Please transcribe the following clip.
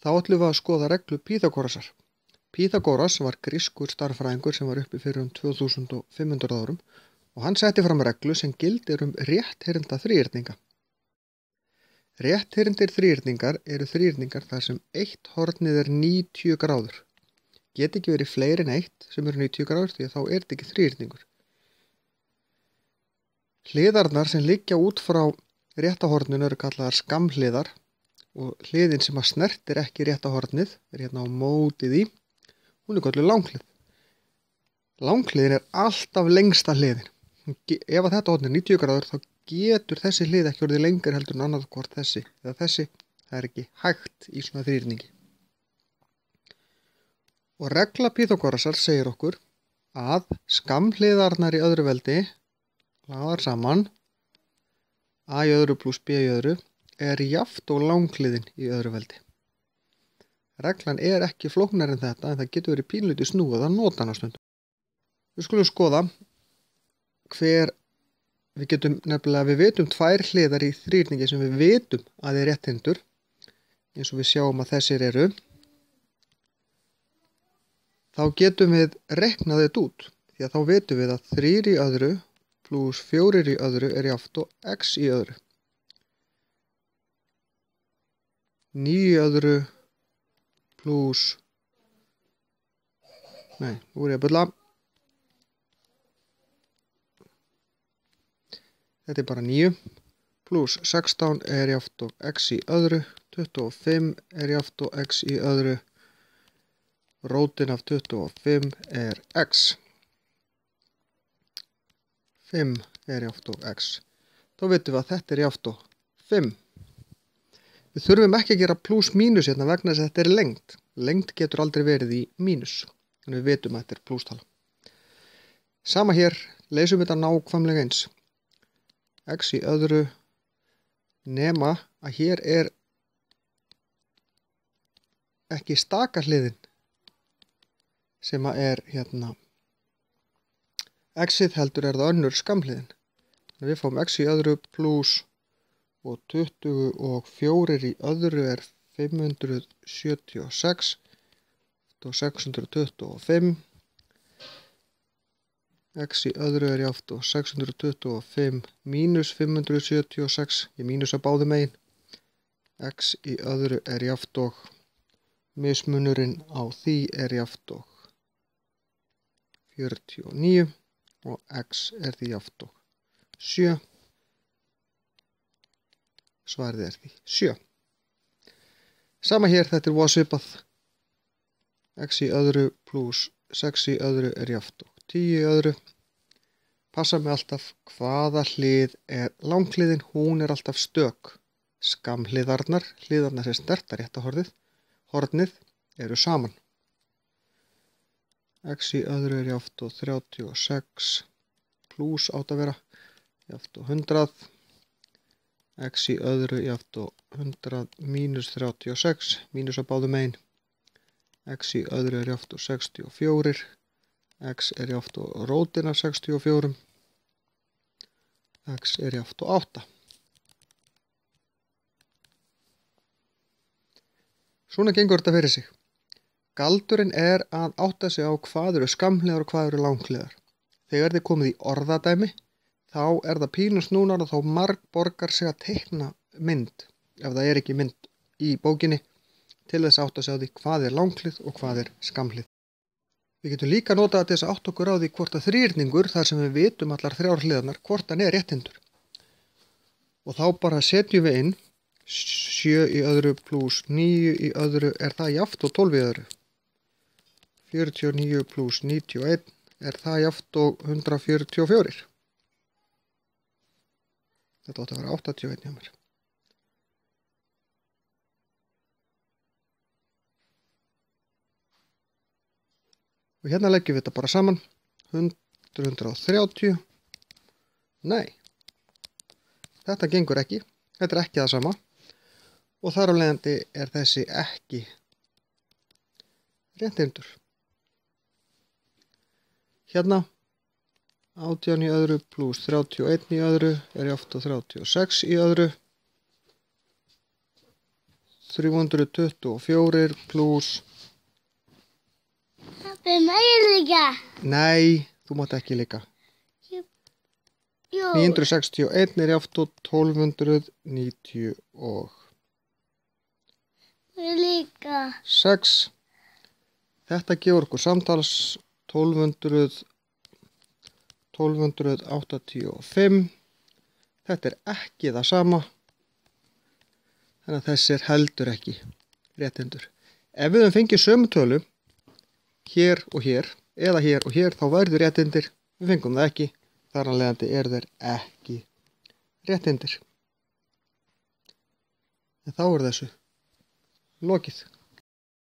Þá ætlum við að skoða reglu Pýþagórasar. Pýþagóras var grískur stærðfræðingur sem var uppi fyrir 2500 árum og hann setti fram reglu sem gildir rétthyrnda þríhyrninga. Rétthyrndir þríhyrningar eru þríhyrningar þar sem eitt hornið er 90 gráður. Geti ekki verið fleiri en eitt sem eru 90 gráður því að þá er þetta ekki þríhyrningur. Hliðarnar sem liggja út frá rétta horninu eru kallaðar skammhliðar og hliðin sem að snertir ekki rétta hornið er hérna á móti því. Hún er kölluð langhlið. Langhliðin er alltaf lengsta hliðin. Ef að þetta horn er 90 gráður þá getur þessi hlið ekki orðið lengri heldur en annað hvort þessi. Eða þessi, það er ekki hægt í svona þríhyrningi. Og regla Pýþagórasar segir okkur að skammhliðarnar í öðru veldi, lagðar saman, a í öðru pluss b í öðru, er jafnt og langhliðin í öðru veldi. Reglan er ekki flóknari en þetta en það getur verið pínlítið snúið að nota hana stundum. Við skulum skoða við vitum tvær hliðar í þríhyrningi sem við vitum að er rétthyrndur, eins og við sjáum að þessir eru. Þá getum við reiknað þetta út, því að þá vitum við að 3 í öðru pluss 4 í öðru er jafnt og x í öðru. 9 í öðru pluss, nú er ég að bulla. Þetta er bara 9, pluss 16 er jafnt og x í öðru, 25 er jafnt og x í öðru, rótin af 25 er x. 5 er jafnt og x. Þá vitum við að þetta er jafnt og 5. Við þurfum ekki að gera pluss mínus hérna vegna þess að þetta er lengd. Lengd getur aldrei verið í mínus, þannig við vitum að þetta er plústala. Sama hér, leysum við þetta nákvæmlega eins. X í öðru nema að hér er ekki staka hliðin sem að er hérna x-ið heldur er það önnur skammhliðin. Við fáum x í öðru pluss og 24 í öðru er 576 og 625. X í öðru er jafnt og 625 mínus 576, ég mínusa báðum megin. X í öðru er jafnt og mismunurinn á því er jafnt og 49 og x er því jafnt og 7. Svarið er því 7. Sama hér, þetta er voða svipað. X í öðru pluss 6 í öðru er jafnt og 10 í öðru. Passa mig alltaf hvaða hlið er langhliðin, hún er alltaf stök. Skammhliðarnar, hliðarnar sem snerta rétta hornið eru saman. X í öðru er jafnt og 36 pluss átt að vera jafnt og 100. X í öðru jafnt og 100 mínus 36, mínus að báðum megin. X í öðru er jafnt og 64. X er jafnt og rótin af 64. X er jafnt og 8. Svona gengur þetta fyrir sig. Galdurinn er að átta sig á hvað eru skammhliðar og hvað eru langhliðar. Þegar þið komið í orðadæmi, þá er það pínu snúnar og þá margborgar sig að teikna mynd, ef það er ekki mynd í bókinni, til þess að átta sig á því hvað er langhlið og hvað er skammhlið. Við getum líka notað til þess að átta okkur á því hvort að þríhyrningur, þar sem við vitum allar þrjár hliðarnar, hvort hann er rétthyrndur. Og þá bara setjum við inn 7 í öðru pluss 9 í öðru er það jafnt og 12 í öðru. 49 pluss 91 er það jafnt og 144. Þetta átti að vera 81 hjá mér. Og hérna leggjum við þetta bara saman. 130. Nei. Þetta gengur ekki. Þetta er ekki það sama. Og þar af leiðandi er þessi ekki rétthyrndur. Hérna 18 í öðru pluss 31 í öðru er jafnt og 36 í öðru. 324 pluss... Pappi, má ég líka? Nei, þú mátt ekki líka. Jú. 961 er jáft og 1296. Ég líka. Þetta gefur okkur samtals 1285. Þetta er ekki það sama. Þannig að þessi er heldur ekki réttindur. Ef við höfum fengið sömu tölu, hér og hér, eða hér og hér, þá verður réttindir. Við fengum það ekki. Þar af leiðandi eru þeir ekki réttindir. En þá er þessu lokið.